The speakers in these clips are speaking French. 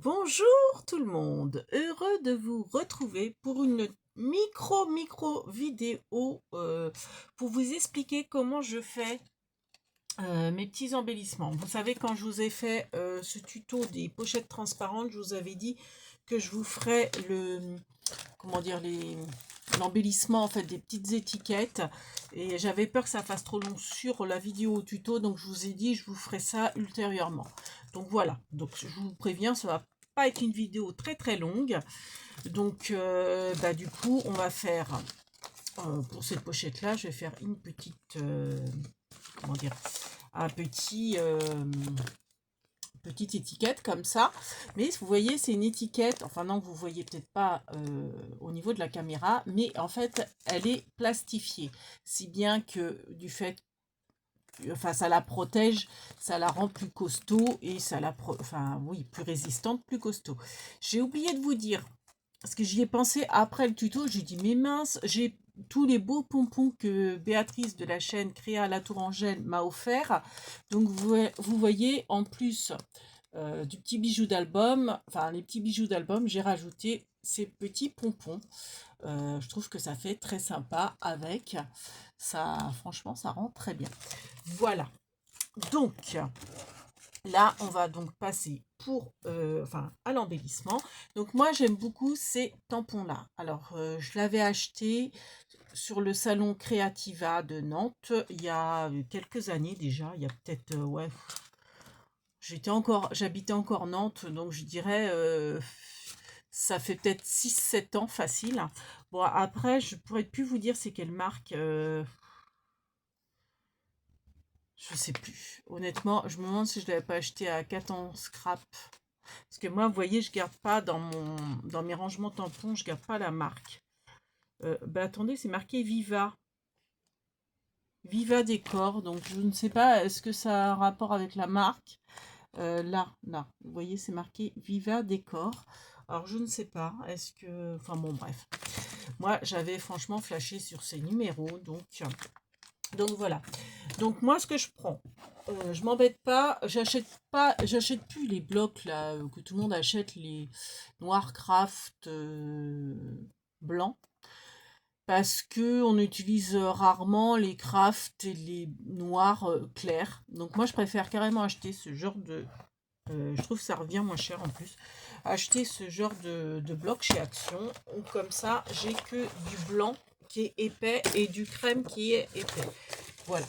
Bonjour tout le monde, heureux de vous retrouver pour une micro vidéo pour vous expliquer comment je fais mes petits embellissements. Vous savez, quand je vous ai fait ce tuto des pochettes transparentes, je vous avais dit que je vous ferai comment dire, l'embellissement en fait des petites étiquettes, et j'avais peur que ça fasse trop long sur la vidéo tuto, donc je vous ai dit je vous ferai ça ultérieurement. Donc voilà, donc je vous préviens, ça va pas être une vidéo très longue. Donc du coup on va faire pour cette pochette là, je vais faire une petite comment dire, un petit petite étiquette comme ça, mais vous voyez c'est une étiquette, enfin non, vous voyez peut-être pas au niveau de la caméra, mais en fait elle est plastifiée, si bien que du fait, enfin ça la protège, ça la rend plus costaud et ça la enfin oui, plus résistante, plus costaud. J'ai oublié de vous dire, parce que j'y ai pensé après le tuto, j'ai dit mais mince, j'ai tous les beaux pompons que Béatrice de la chaîne Créa la Tourangelle m'a offert. Donc vous voyez, en plus du petit bijou d'album, enfin les petits bijoux d'album, j'ai rajouté ces petits pompons. Je trouve que ça fait très sympa avec. Ça, franchement, ça rend très bien. Voilà. Donc, là, on va donc passer pour, à l'embellissement. Donc moi, j'aime beaucoup ces tampons-là. Alors, je l'avais acheté sur le salon Creativa de Nantes il y a quelques années déjà. Il y a peut-être, ouais, j'habitais encore Nantes, donc je dirais, ça fait peut-être 6 7 ans facile. Bon, après, je pourrais plus vous dire c'est quelle marque. Je sais plus. Honnêtement, je me demande si je ne l'avais pas acheté à 4 ans scrap. Parce que moi, vous voyez, je garde pas dans mes rangements tampons, je garde pas la marque. Attendez, c'est marqué Viva. Viva Décor. Donc, je ne sais pas, est-ce que ça a un rapport avec la marque? Là. Vous voyez, c'est marqué Viva Décor. Alors, je ne sais pas. Est-ce que... Enfin, bon, bref. Moi, j'avais franchement flashé sur ces numéros. Donc voilà. Donc moi, ce que je prends, je m'embête pas, j'achète plus les blocs là que tout le monde achète, les noirs craft blancs, parce que on utilise rarement les craft et les noirs clairs. Donc moi, je préfère carrément acheter ce genre de, je trouve que ça revient moins cher en plus, acheter ce genre de bloc chez Action. Ou comme ça, j'ai que du blanc qui est épais et du crème qui est épais. Voilà.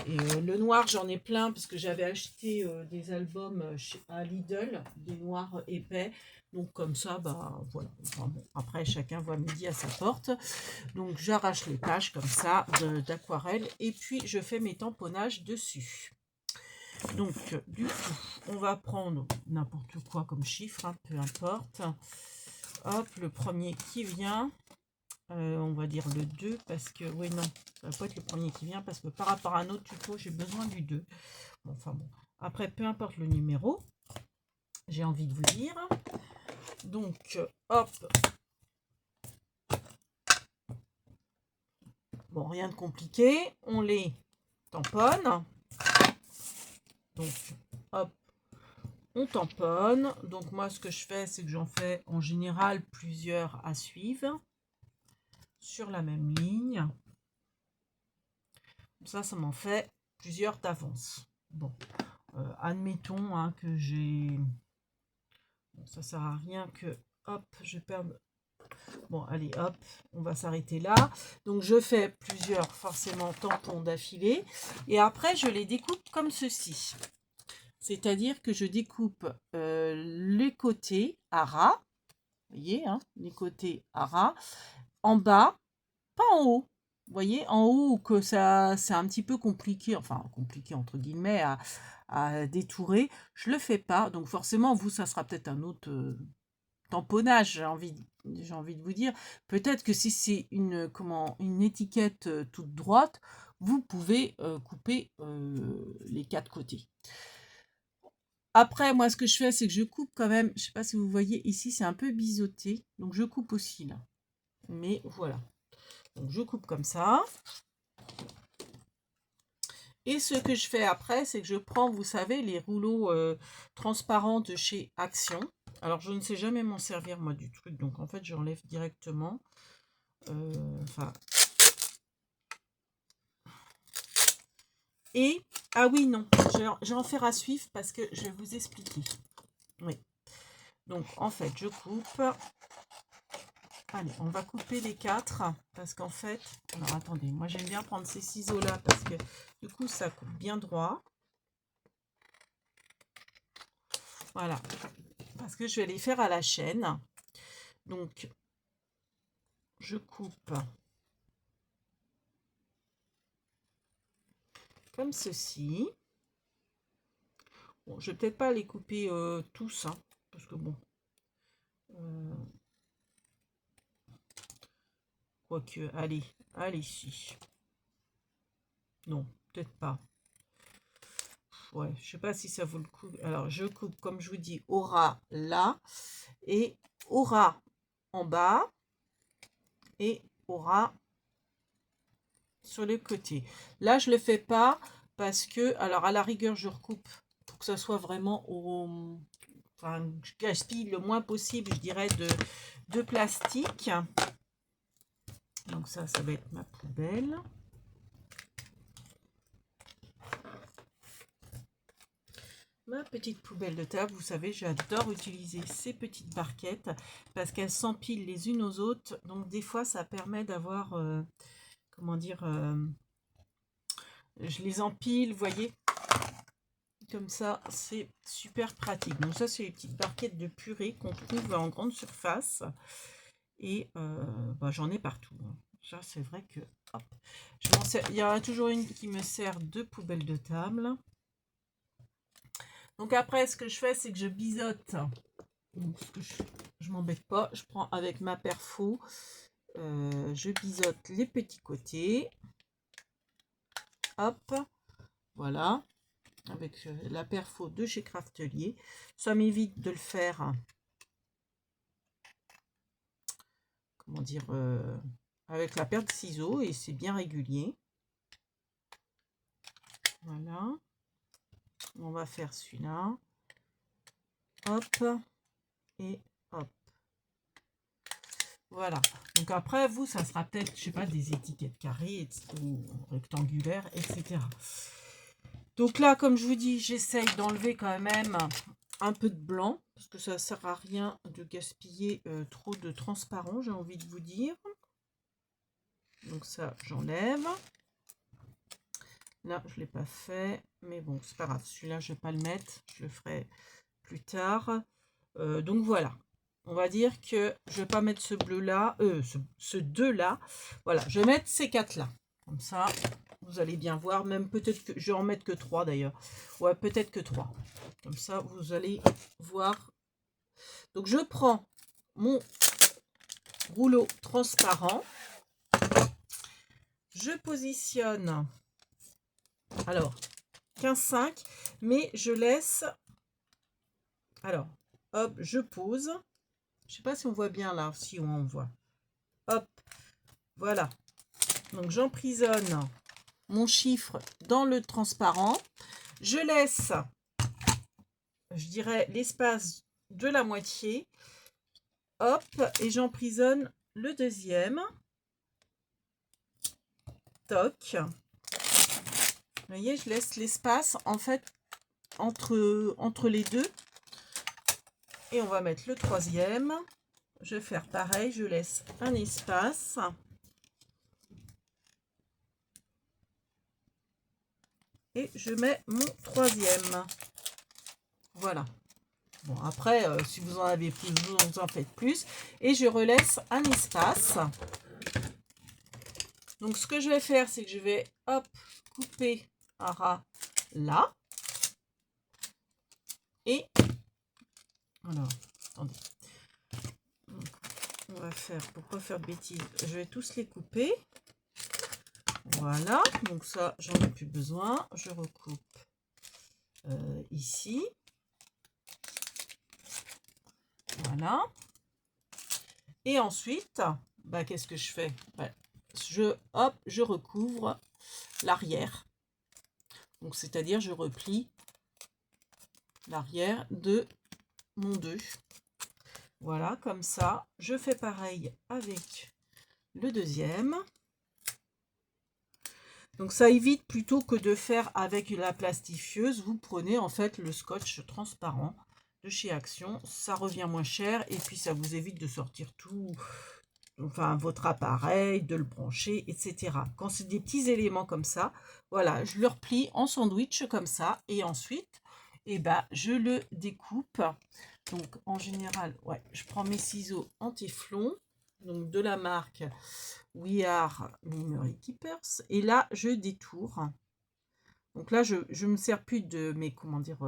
Et le noir, j'en ai plein parce que j'avais acheté des albums à Lidl, des noirs épais. Donc comme ça, bah voilà. Enfin, bon, après, chacun voit midi à sa porte. Donc j'arrache les pages comme ça d'aquarelle et puis je fais mes tamponnages dessus. Donc du coup, on va prendre n'importe quoi comme chiffre, hein, peu importe. Hop, le premier qui vient. On va dire le 2 parce que, oui, non, ça va pas être le premier qui vient parce que par rapport à un autre tuto, j'ai besoin du 2. Bon, enfin bon. Après, peu importe le numéro, j'ai envie de vous dire. Donc, hop. Bon, rien de compliqué. On les tamponne. Donc, hop, on tamponne. Donc, moi, ce que je fais, c'est que j'en fais en général plusieurs à suivre sur la même ligne. Ça m'en fait plusieurs d'avance. Bon, admettons hein, que j'ai... Bon, ça sert à rien que... Hop, je perds... Bon, allez, hop, on va s'arrêter là. Donc, je fais plusieurs, forcément, tampons d'affilée. Et après, je les découpe comme ceci. C'est-à-dire que je découpe les côtés à ras. Vous voyez, hein, les côtés à ras. En bas, pas en haut. Vous voyez, en haut, que ça, c'est un petit peu compliqué, enfin compliqué entre guillemets à détourer. Je le fais pas, donc forcément, vous, ça sera peut-être un autre tamponnage, j'ai envie de vous dire. Peut-être que si c'est une étiquette toute droite, vous pouvez couper les 4 côtés. Après, moi, ce que je fais, c'est que je coupe quand même. Je sais pas si vous voyez ici, c'est un peu biseauté, donc je coupe aussi là. Mais voilà. Donc je coupe comme ça. Et ce que je fais après, c'est que je prends, vous savez, les rouleaux transparents de chez Action. Alors, je ne sais jamais m'en servir, moi, du truc. Donc, en fait, j'enlève directement. Enfin... Et, ah oui, non, je vais en faire à suivre parce que je vais vous expliquer. Oui. Donc, en fait, je coupe. Allez, on va couper les 4 parce qu'en fait... Alors, attendez, moi, j'aime bien prendre ces ciseaux-là parce que, du coup, ça coupe bien droit. Voilà. Parce que je vais les faire à la chaîne. Donc, je coupe comme ceci. Bon, je vais peut-être pas les couper tous, hein, parce que bon... quoique, allez, si. Non, peut-être pas. Ouais, je sais pas si ça vaut le coup. Alors, je coupe, comme je vous dis, au ras là, et au ras en bas, et au ras sur les côtés. Là, je le fais pas parce que, alors à la rigueur, je recoupe pour que ça soit vraiment au... Enfin, je gaspille le moins possible, je dirais, de plastique. Donc ça va être ma poubelle. Ma petite poubelle de table, vous savez, j'adore utiliser ces petites barquettes parce qu'elles s'empilent les unes aux autres. Donc des fois, ça permet d'avoir, comment dire, je les empile, vous voyez, comme ça, c'est super pratique. Donc ça, c'est les petites barquettes de purée qu'on trouve en grande surface. Et bah, j'en ai partout. Ça, c'est vrai que, hop, il y en a toujours une qui me sert de poubelle de table. Donc après, ce que je fais, c'est que je biseaute. Donc, je m'embête pas. Je prends avec ma perfo. Je biseaute les petits côtés. Hop. Voilà. Avec la perfo de chez Craftelier. Ça m'évite de le faire. Comment dire, avec la paire de ciseaux. Et c'est bien régulier. Voilà. On va faire celui-là. Hop. Et hop. Voilà. Donc après, vous, ça sera peut-être, je sais pas, des étiquettes carrées ou rectangulaires, etc. Donc là, comme je vous dis, j'essaye d'enlever quand même un peu de blanc, parce que ça ne sert à rien de gaspiller trop de transparent, j'ai envie de vous dire. Donc ça, j'enlève. Là, je ne l'ai pas fait, mais bon, c'est pas grave. Celui-là, je ne vais pas le mettre, je le ferai plus tard. Donc voilà. On va dire que je ne vais pas mettre ce bleu-là, ce 2-là. Voilà, je vais mettre ces 4-là. Comme ça, vous allez bien voir. Même peut-être que je vais en mettre que 3 d'ailleurs. Ouais, peut-être que 3. Comme ça, vous allez voir. Donc, je prends mon rouleau transparent. Je positionne, alors, 15,5. Mais je laisse... Alors, hop, je pose. Je sais pas si on voit bien là. Si on voit. Hop, voilà. Donc, j'emprisonne mon chiffre dans le transparent. Je laisse, je dirais, l'espace de la moitié. Hop, et j'emprisonne le deuxième. Toc. Vous voyez, je laisse l'espace, en fait, entre les deux. Et on va mettre le troisième. Je vais faire pareil, je laisse un espace. Et je mets mon troisième. Voilà. Bon, après, si vous en avez plus, vous en faites plus. Et je relaisse un espace. Donc, ce que je vais faire, c'est que je vais, hop, couper un ras là. Et, alors, attendez. Donc, on va faire, pour pas faire de bêtises, je vais tous les couper. Voilà, donc ça, j'en ai plus besoin. Je recoupe ici. Voilà. Et ensuite, bah, qu'est-ce que je fais? Bah, je recouvre l'arrière. Donc, c'est-à-dire, je replie l'arrière de mon 2. Voilà, comme ça. Je fais pareil avec le deuxième. Donc ça évite plutôt que de faire avec la plastifieuse, vous prenez en fait le scotch transparent de chez Action, ça revient moins cher et puis ça vous évite de sortir tout, enfin votre appareil, de le brancher, etc. Quand c'est des petits éléments comme ça, voilà, je le replie en sandwich comme ça et ensuite, eh ben, je le découpe. Donc en général, ouais, je prends mes ciseaux en téflon, donc de la marque We Are Memory Keepers. Et là, je détourne. Donc là, je ne me sers plus de mes, comment dire,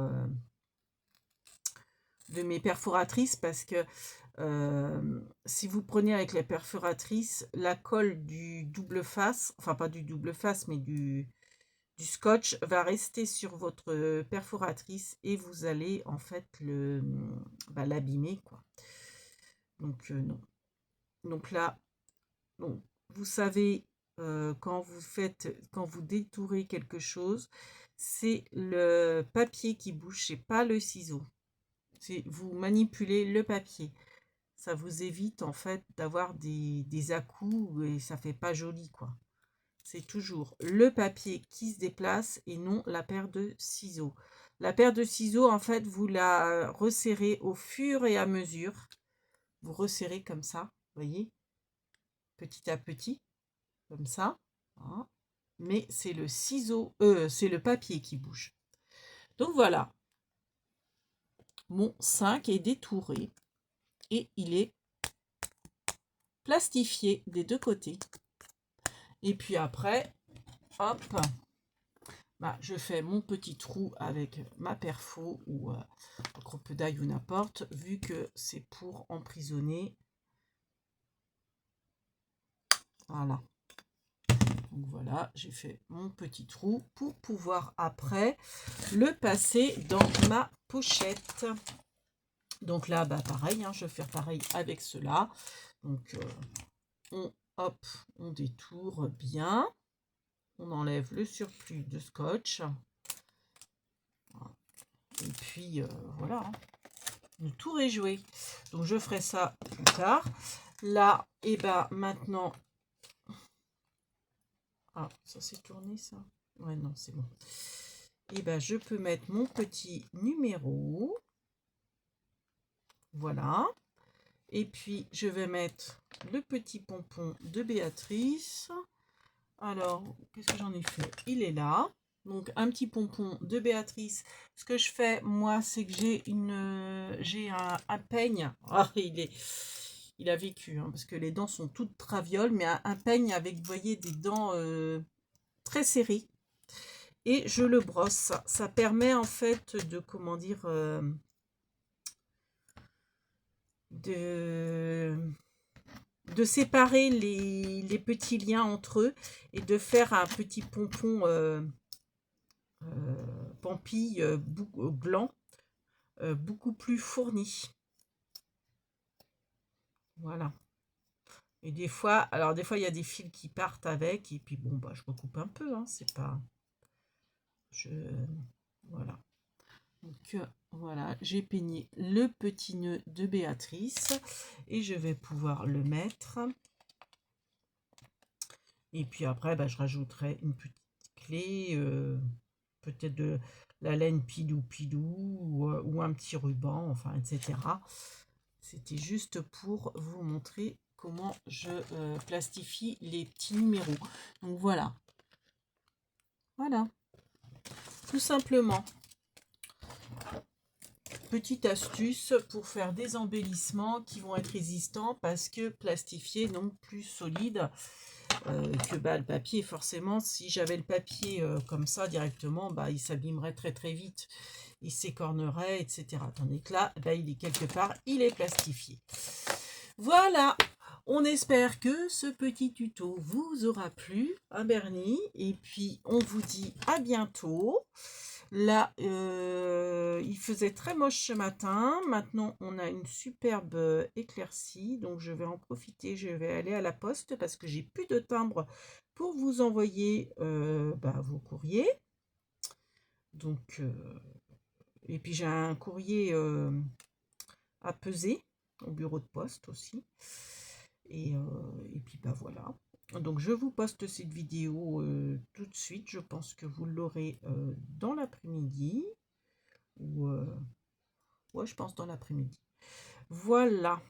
de mes perforatrices parce que si vous prenez avec les perforatrices, la colle du double face, enfin pas du double face, mais du scotch va rester sur votre perforatrice et vous allez en fait l'abîmer, quoi. Donc non. Donc là, bon, vous savez, quand vous détourez quelque chose, c'est le papier qui bouge, c'est pas le ciseau. Vous manipulez le papier. Ça vous évite en fait d'avoir des à-coups et ça fait pas joli, quoi. C'est toujours le papier qui se déplace et non la paire de ciseaux. La paire de ciseaux, en fait, vous la resserrez au fur et à mesure. Vous resserrez comme ça, vous voyez, petit à petit. Comme ça, hein. Mais c'est le ciseau, c'est le papier qui bouge. Donc voilà, mon 5 est détouré et il est plastifié des deux côtés. Et puis après, hop, bah, je fais mon petit trou avec ma perfo ou un crop d'ail ou n'importe, vu que c'est pour emprisonner. Voilà. Donc voilà, j'ai fait mon petit trou pour pouvoir après le passer dans ma pochette. Donc là, bah pareil, hein, je vais faire pareil avec cela. Donc on détourne bien. On enlève le surplus de scotch. Et puis voilà, hein, le tour est joué. Donc je ferai ça plus tard. Là, et bah maintenant. Ah, ça s'est tourné ça? Ouais, non, c'est bon. Et ben je peux mettre mon petit numéro. Voilà. Et puis je vais mettre le petit pompon de Béatrice. Alors, qu'est-ce que j'en ai fait? Il est là. Donc, un petit pompon de Béatrice. Ce que je fais, moi, c'est que j'ai un peigne. Ah, il a vécu, hein, parce que les dents sont toutes travioles, mais un peigne avec, vous voyez, des dents très serrées. Et je le brosse. Ça permet, en fait, de, comment dire, de séparer les petits liens entre eux et de faire un petit pompon pampille blanc beaucoup plus fourni. Voilà. Et des fois, alors des fois il y a des fils qui partent avec et puis bon bah je recoupe un peu, hein, c'est pas, voilà. Donc voilà, j'ai peigné le petit nœud de Béatrice et je vais pouvoir le mettre. Et puis après, bah, je rajouterai une petite clé, peut-être de la laine pilou ou un petit ruban, enfin, etc. C'était juste pour vous montrer comment je plastifie les petits numéros. Donc voilà. Voilà. Tout simplement. Petite astuce pour faire des embellissements qui vont être résistants parce que plastifiés, donc plus solides que bah, le papier. Forcément, si j'avais le papier comme ça directement, bah, il s'abîmerait très très vite. Il s'écornerait, etc. Tandis que là, bah, il est quelque part, il est plastifié. Voilà, on espère que ce petit tuto vous aura plu, hein, Bernie. Et puis, on vous dit à bientôt. Là, il faisait très moche ce matin. Maintenant, on a une superbe éclaircie. Donc, je vais en profiter. Je vais aller à la poste parce que j'ai plus de timbre pour vous envoyer vos courriers. Donc, et puis j'ai un courrier à peser. au bureau de poste aussi. Et puis bah voilà. Donc je vous poste cette vidéo tout de suite. Je pense que vous l'aurez dans l'après-midi. Ou ouais, je pense dans l'après-midi. Voilà.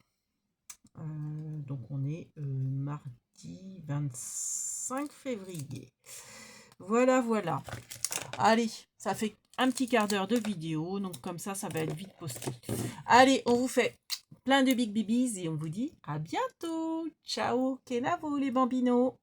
Donc on est mardi 25 février. Voilà, voilà. Allez, ça fait un petit quart d'heure de vidéo. Donc comme ça va être vite posté. Allez, on vous fait plein de big bibis et on vous dit à bientôt. Ciao, kenavo les bambinos.